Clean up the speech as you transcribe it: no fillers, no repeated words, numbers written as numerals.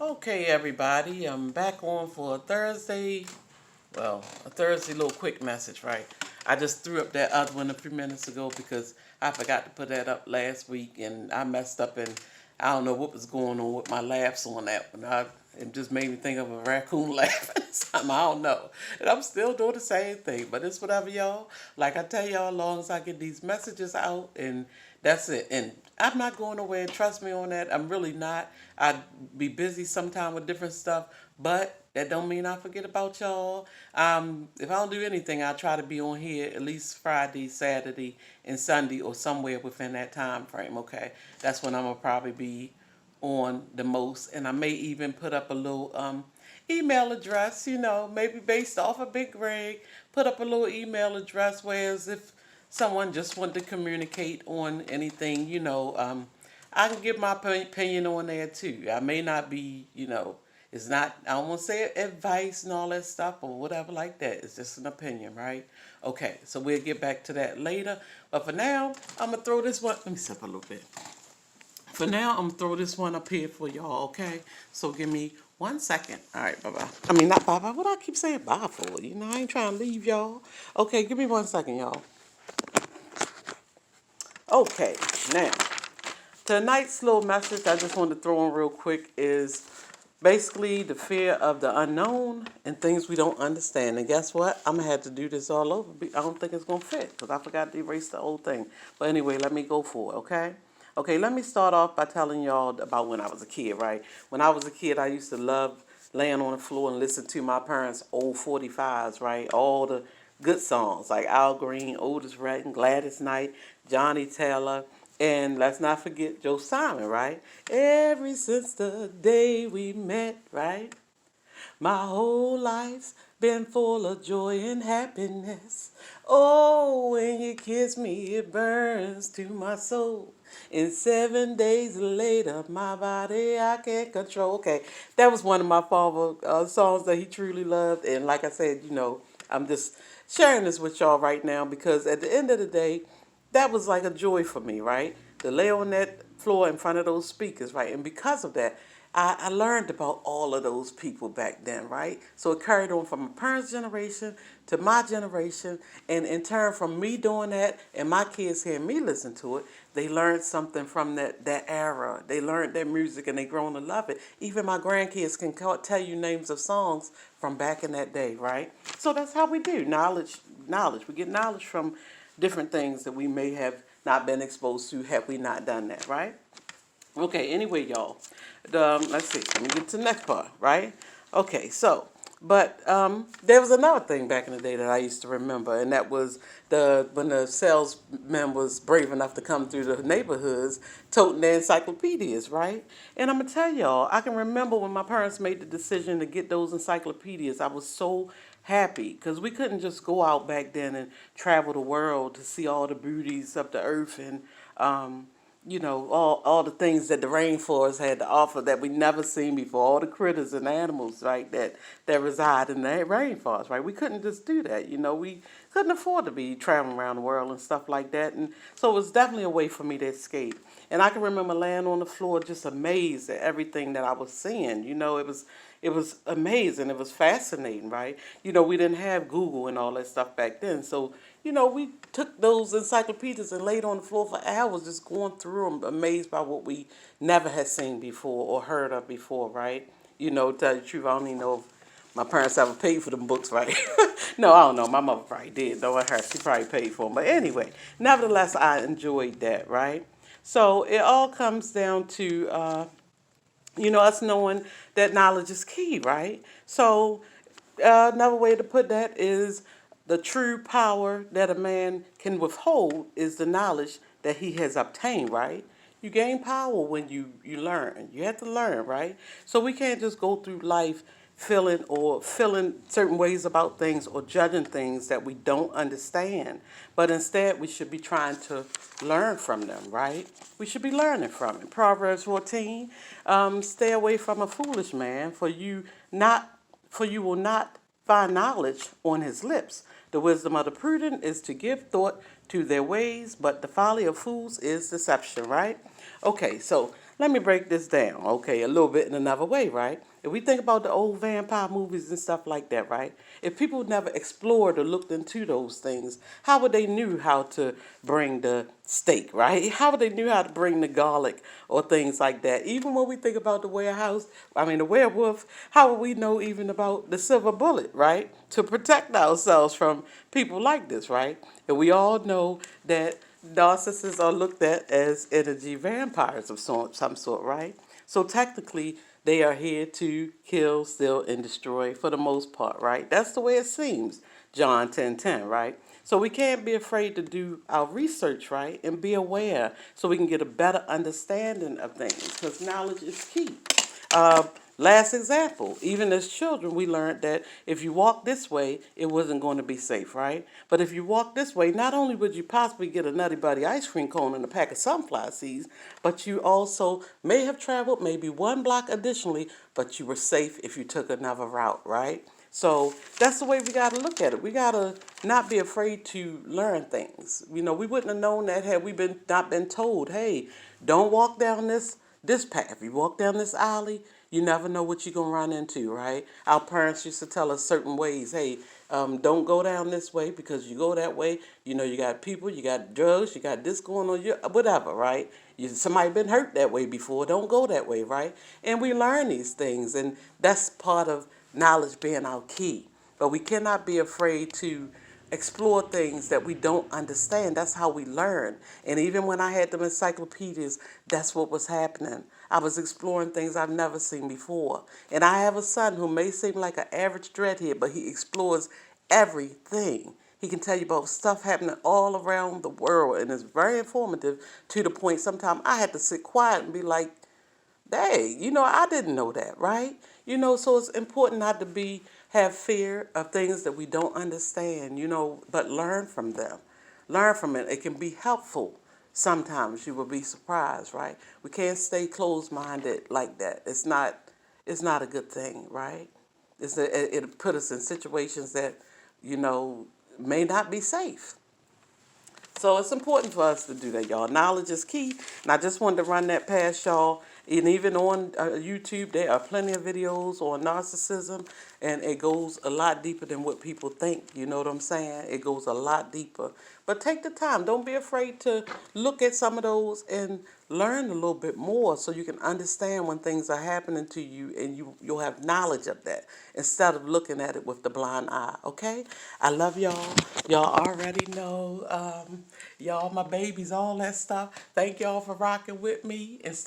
Okay, everybody, I'm back on for a Thursday. Well, a Thursday little quick message, right? I just threw up that other one a few minutes ago because I forgot to put that up last week and I messed up and I don't know what was going on with my laughs on that one. It just made me think of a raccoon laughing or something. I don't know. And I'm still doing the same thing, but it's whatever, y'all. Like I tell y'all, as long as I get these messages out and that's it. And I'm not going nowhere. Trust me on that. I'm really not. I'd be busy sometime with different stuff, but that don't mean I forget about y'all. If I don't do anything, I try to be on here at least Friday, Saturday, and Sunday, or somewhere within that time frame. Okay, that's when I'm gonna probably be on the most, and I may even put up a little email address. Maybe based off of Big Greg, put up a little email address. Whereas if someone just wanted to communicate on anything, I can give my opinion on there too. I may not be, it's not, I don't want to say advice and all that stuff or whatever like that. It's just an opinion, right? Okay, so we'll get back to that later. But for now, I'm going to throw this one, let me sip a little bit. For now, I'm going to throw this one up here for y'all, okay? So give me 1 second. All right, bye-bye. I mean, not bye-bye. What do I keep saying bye for? I ain't trying to leave y'all. Okay, give me 1 second, y'all. Okay, now, tonight's little message I just wanted to throw in real quick is basically the fear of the unknown and things we don't understand. And guess what? I'm going to have to do this all over. I don't think it's going to fit because I forgot to erase the old thing. But anyway, let me go for it, okay? Okay, let me start off by telling y'all about when I was a kid, right? When I was a kid, I used to love laying on the floor and listen to my parents' old 45s, right? All the good songs like Al Green, Otis Redding, Gladys Knight, Johnny Taylor, and let's not forget Joe Simon, right? Ever since the day we met, right? My whole life's been full of joy and happiness. Oh, when you kiss me, it burns to my soul. And 7 days later, my body I can't control. Okay, that was one of my father songs that he truly loved. And like I said, I'm just sharing this with y'all right now because at the end of the day, that was like a joy for me, right? To lay on that floor in front of those speakers, right? And because of that, I learned about all of those people back then, right? So it carried on from my parents' generation to my generation. And in turn, from me doing that and my kids hearing me listen to it, they learned something from that era. They learned their music and they grown to love it. Even my grandkids can tell you names of songs from back in that day, right? So that's how we do. Knowledge. We get knowledge from different things that we may have not been exposed to had we not done that, right? Okay, anyway, y'all. Let's see. Let me get to the next part, right? Okay, so, but there was another thing back in the day that I used to remember, and that was when the salesman was brave enough to come through the neighborhoods toting their encyclopedias, right? And I'm going to tell y'all, I can remember when my parents made the decision to get those encyclopedias, I was so happy because we couldn't just go out back then and travel the world to see all the beauties of the earth and all the things that the rainforest had to offer that we never seen before, all the critters and animals, right, that reside in the rainforest, right? We couldn't just do that, we couldn't afford to be traveling around the world and stuff like that. And so it was definitely a way for me to escape. And I can remember laying on the floor just amazed at everything that I was seeing. It was amazing. It was fascinating, right? We didn't have Google and all that stuff back then. So, we took those encyclopedias and laid on the floor for hours just going through them, amazed by what we never had seen before or heard of before, right? To tell you the truth, I don't even know if my parents ever paid for them books, right? No, I don't know. My mother probably did. Knowing her, she probably paid for them. But anyway, nevertheless, I enjoyed that, right? So it all comes down to us knowing that knowledge is key, right? So another way to put that is the true power that a man can withhold is the knowledge that he has obtained, right? You gain power when you learn. You have to learn, right? So we can't just go through life feeling certain ways about things or judging things that we don't understand. But instead, we should be trying to learn from them, right? We should be learning from it. Proverbs 14, stay away from a foolish man, for you will not find knowledge on his lips. The wisdom of the prudent is to give thought to their ways, but the folly of fools is deception, right? Okay, so Let me break this down, okay, a little bit in another way, right? If we think about the old vampire movies and stuff like that, right? If people never explored or looked into those things, how would they knew how to bring the steak, right? How would they knew how to bring the garlic or things like that? Even when we think about the werewolf, how would we know even about the silver bullet, right? To protect ourselves from people like this, right? And we all know that narcissists are looked at as energy vampires of some sort, right? So technically, they are here to kill, steal, and destroy for the most part, right? That's the way it seems, John 10:10, right? So we can't be afraid to do our research, right? And be aware so we can get a better understanding of things because knowledge is key. Uh, Last example, even as children, we learned that if you walk this way, it wasn't going to be safe, right? But if you walk this way, not only would you possibly get a Nutty Buddy ice cream cone and a pack of sunflower seeds, but you also may have traveled maybe one block additionally, but you were safe if you took another route, right? So that's the way we got to look at it. We got to not be afraid to learn things. You know, we wouldn't have known that had we been not been told, hey, don't walk down this path. You walk down this alley, you never know what you're going to run into, right? Our parents used to tell us certain ways, hey, don't go down this way because you go that way, you know, you got people, you got drugs, you got this going on, whatever, right? Somebody been hurt that way before, don't go that way, right? And we learn these things, and that's part of knowledge being our key. But we cannot be afraid to explore things that we don't understand. That's how we learn. And even when I had them encyclopedias, that's what was happening. I was exploring things I've never seen before. And I have a son who may seem like an average dreadhead, but he explores everything. He can tell you about stuff happening all around the world, and it's very informative to the point sometimes I had to sit quiet and be like, hey, I didn't know that, right? So it's important not to have fear of things that we don't understand, but learn from them. Learn from it. It can be helpful. Sometimes you will be surprised, right? We can't stay closed-minded like that. It's not a good thing, right? It put us in situations that, you know, may not be safe. So it's important for us to do that, y'all. Knowledge is key. And I just wanted to run that past y'all. And even on YouTube, there are plenty of videos on narcissism. And it goes a lot deeper than what people think. You know what I'm saying? It goes a lot deeper. But take the time. Don't be afraid to look at some of those and learn a little bit more so you can understand when things are happening to you and you'll have knowledge of that instead of looking at it with the blind eye, okay? I love y'all. Y'all already know, y'all my babies, all that stuff. Thank y'all for rocking with me and stuff.